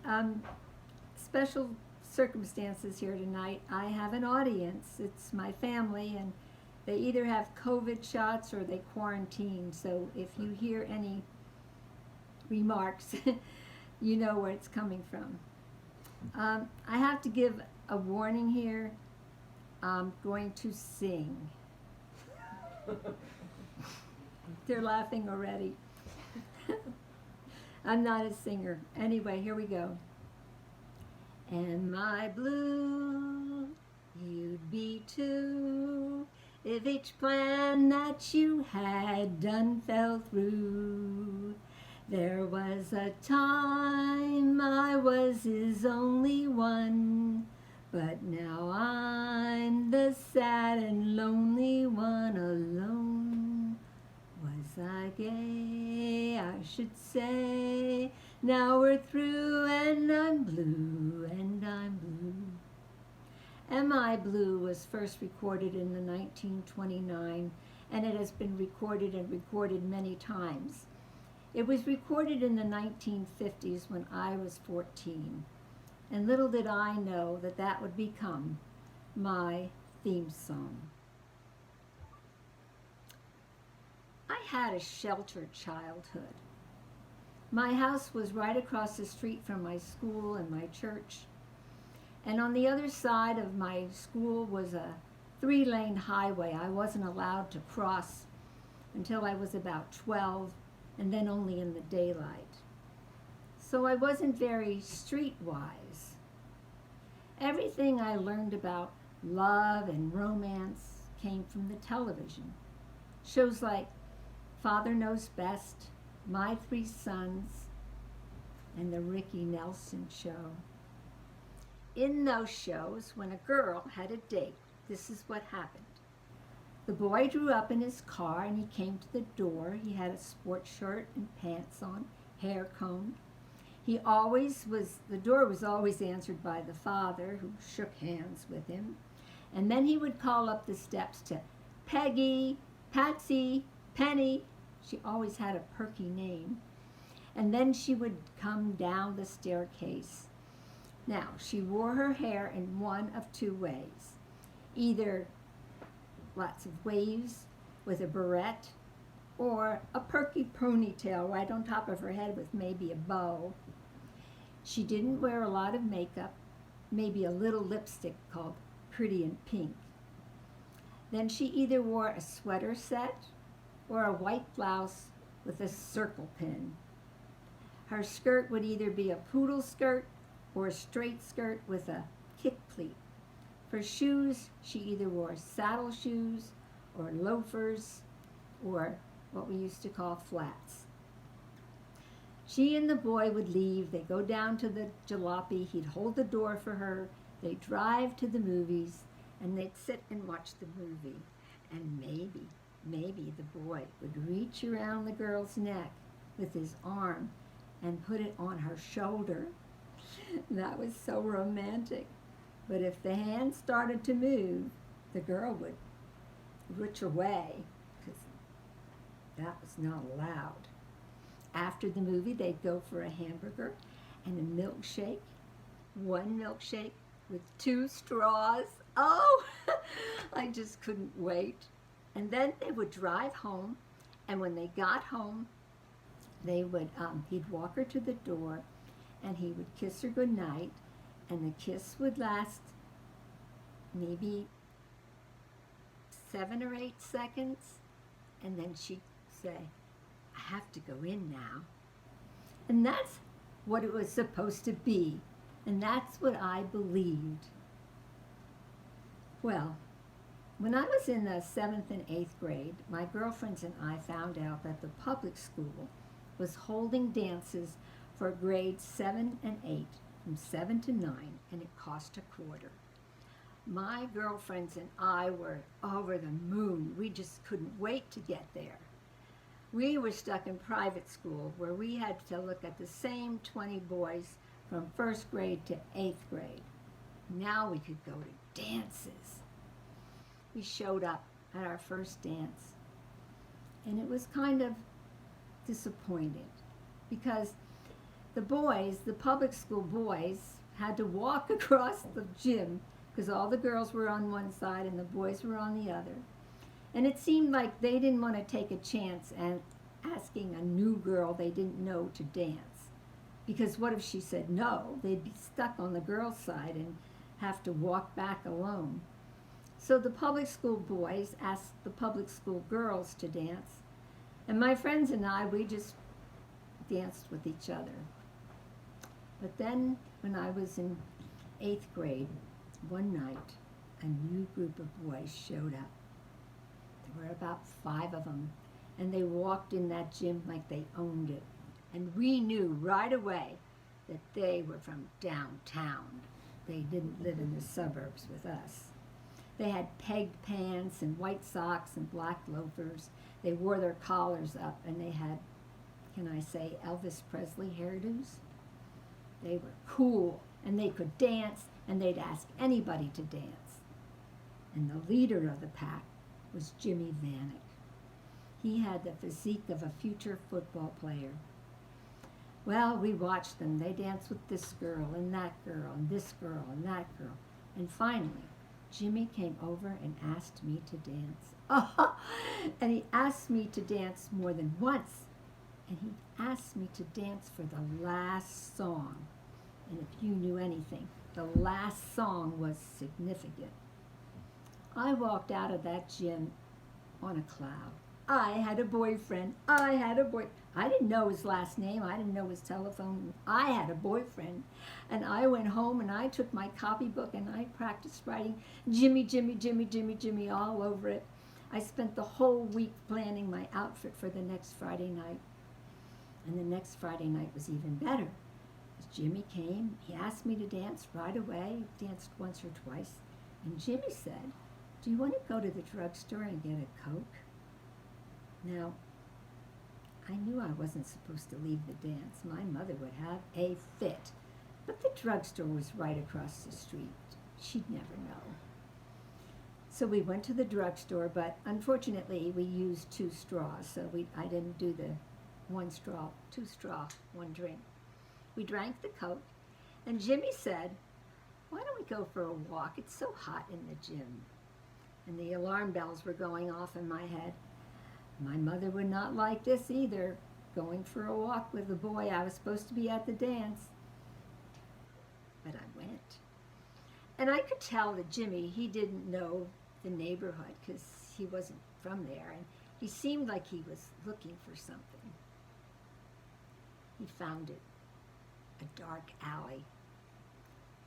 Um, Special circumstances here tonight. I have an audience. It's my family, and they either have COVID shots or they quarantine. So if you hear any remarks, you know where it's coming from. I have to give a warning here. I'm going to sing. They're laughing already. I'm not a singer. Anyway, here we go. Am I blue? You'd be too, if each plan that you had done fell through. There was a time I was his only one, but now I'm the sad and lonely one alone. Was I gay? I should say. Now we're through and I'm blue and I'm blue. Am I Blue was first recorded in the 1929 and it has been recorded and recorded many times. It was recorded in the 1950s when I was 14, and little did I know that that would become my theme song. I had a sheltered childhood. My house was right across the street from my school and my church, and on the other side of my school was a 3-lane highway I wasn't allowed to cross until I was about 12, and then only in the daylight. So I wasn't very streetwise. Everything I learned about love and romance came from the television. Shows like Father Knows Best, My Three Sons, and The Ricky Nelson Show. In those shows, when a girl had a date, this is what happened. The boy drew up in his car and he came to the door. He had a sports shirt and pants on, hair combed. The door was always answered by the father, who shook hands with him. And then he would call up the steps to Peggy, Patsy, Penny. She always had a perky name. And then she would come down the staircase. Now, she wore her hair in one of two ways. Either lots of waves with a barrette, or a perky ponytail right on top of her head with maybe a bow. She didn't wear a lot of makeup, maybe a little lipstick called Pretty in Pink. Then she either wore a sweater set or a white blouse with a circle pin. Her skirt would either be a poodle skirt or a straight skirt with a kick pleat. For shoes, she either wore saddle shoes or loafers or what we used to call flats. She and the boy would leave. They'd go down to the jalopy. He'd hold the door for her. They'd drive to the movies, and they'd sit and watch the movie. And maybe the boy would reach around the girl's neck with his arm and put it on her shoulder. That was so romantic. But if the hand started to move, the girl would reach away, because that was not allowed. After the movie, they'd go for a hamburger and a milkshake. One milkshake with 2 straws. Oh, I just couldn't wait. And then they would drive home, and when they got home, he'd walk her to the door, and he would kiss her goodnight, and the kiss would last maybe 7 or 8 seconds, and then she'd say, I have to go in now. And that's what it was supposed to be, and that's what I believed. Well, when I was in the 7th and 8th grade, my girlfriends and I found out that the public school was holding dances for grades 7 and 8, from 7 to 9, and it cost a quarter. My girlfriends and I were over the moon. We just couldn't wait to get there. We were stuck in private school where we had to look at the same 20 boys from 1st grade to 8th grade. Now we could go to dances. We showed up at our first dance, and it was kind of disappointed because The boys, the public school boys, had to walk across the gym because all the girls were on one side and the boys were on the other. And it seemed like they didn't want to take a chance at asking a new girl they didn't know to dance. Because what if she said no? They'd be stuck on the girls' side and have to walk back alone. So the public school boys asked the public school girls to dance. And my friends and I, we just danced with each other. But then, when I was in 8th grade, one night, a new group of boys showed up. There were about 5 of them, and they walked in that gym like they owned it. And we knew right away that they were from downtown. They didn't live in the suburbs with us. They had pegged pants and white socks and black loafers. They wore their collars up, and they had, can I say, Elvis Presley hairdos? They were cool, and they could dance, and they'd ask anybody to dance. And the leader of the pack was Jimmy Vanek. He had the physique of a future football player. Well, we watched them. They danced with this girl and that girl and this girl and that girl. And finally, Jimmy came over and asked me to dance. And he asked me to dance more than once. And he asked me to dance for the last song. And if you knew anything, the last song was significant. I walked out of that gym on a cloud. I had a boyfriend. I didn't know his last name. I didn't know his telephone. I had a boyfriend. And I went home and I took my copybook and I practiced writing Jimmy, Jimmy, Jimmy, Jimmy, Jimmy all over it. I spent the whole week planning my outfit for the next Friday night. And the next Friday night was even better. As Jimmy came, he asked me to dance right away. Danced once or twice. And Jimmy said, "Do you want to go to the drugstore and get a Coke?" Now, I knew I wasn't supposed to leave the dance. My mother would have a fit. But the drugstore was right across the street. She'd never know. So we went to the drugstore, but unfortunately we used 2 straws, so I didn't do the 1 straw, 2 straw, 1 drink. We drank the Coke, and Jimmy said, "Why don't we go for a walk? It's so hot in the gym." And the alarm bells were going off in my head. My mother would not like this either, going for a walk with the boy I was supposed to be at the dance. But I went. And I could tell that Jimmy, he didn't know the neighborhood because he wasn't from there, and he seemed like he was looking for something. He found it, a dark alley.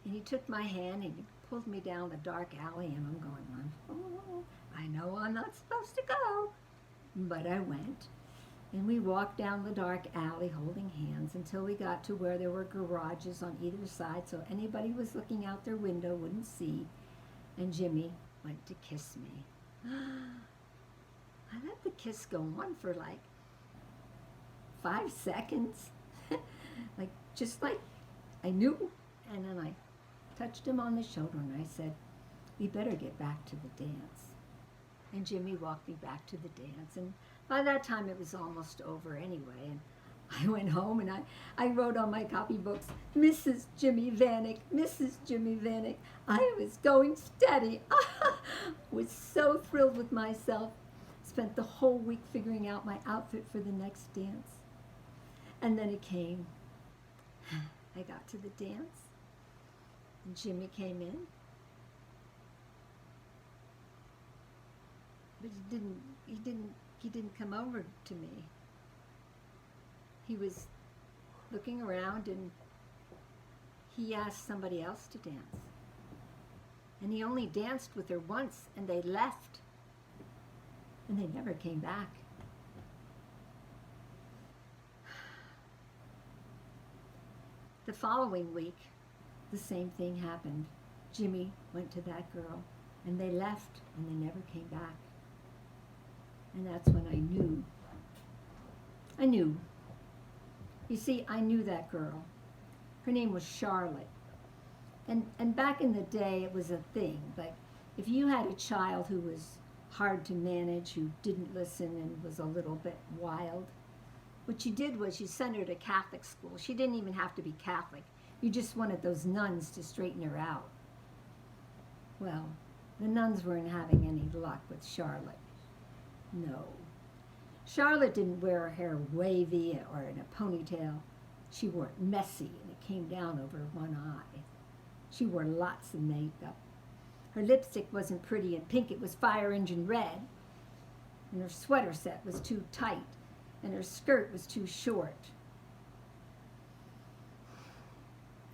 And he took my hand and he pulled me down the dark alley, and I'm going, oh, I know I'm not supposed to go. But I went, and we walked down the dark alley holding hands until we got to where there were garages on either side so anybody who was looking out their window wouldn't see. And Jimmy went to kiss me. I let the kiss go on for like 5 seconds. just like I knew. And then I touched him on the shoulder and I said, "We better get back to the dance." And Jimmy walked me back to the dance. And by that time it was almost over anyway. And I went home and I wrote on my copybooks, "Mrs. Jimmy Vanek, Mrs. Jimmy Vanek." I was going steady. Was so thrilled with myself. Spent the whole week figuring out my outfit for the next dance. And then it came. I got to the dance. And Jimmy came in. But he didn't come over to me. He was looking around and he asked somebody else to dance. And he only danced with her once and they left. And they never came back. The following week, the same thing happened. Jimmy went to that girl and they left and they never came back. And that's when I knew. I knew. You see, I knew that girl. Her name was Charlotte. And back in the day, it was a thing. Like, if you had a child who was hard to manage, who didn't listen and was a little bit wild, What you did was you sent her to Catholic school. She didn't even have to be Catholic. You just wanted those nuns to straighten her out. Well, the nuns weren't having any luck with Charlotte. No. Charlotte didn't wear her hair wavy or in a ponytail. She wore it messy and it came down over one eye. She wore lots of makeup. Her lipstick wasn't pretty and pink, it was fire engine red. And her sweater set was too tight and her skirt was too short.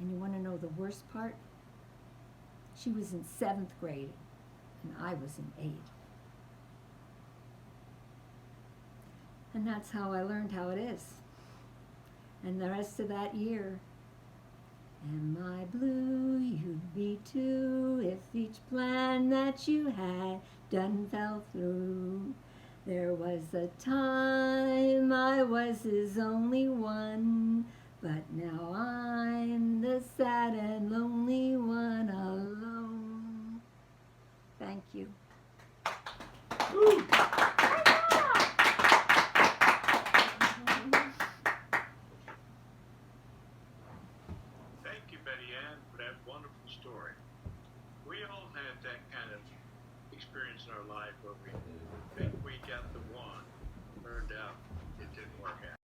And you want to know the worst part? She was in 7th grade and I was in 8th. And that's how I learned how it is. And the rest of that year, am I blue? You'd be too if each plan that you had done fell through. There was a time I was his only one, but now I'm the sad and lonely one alone. Thank you. Thank you, Betty Ann, for that wonderful story. We all had that kind of experience in our life where we think we got the one, turned out it didn't work out.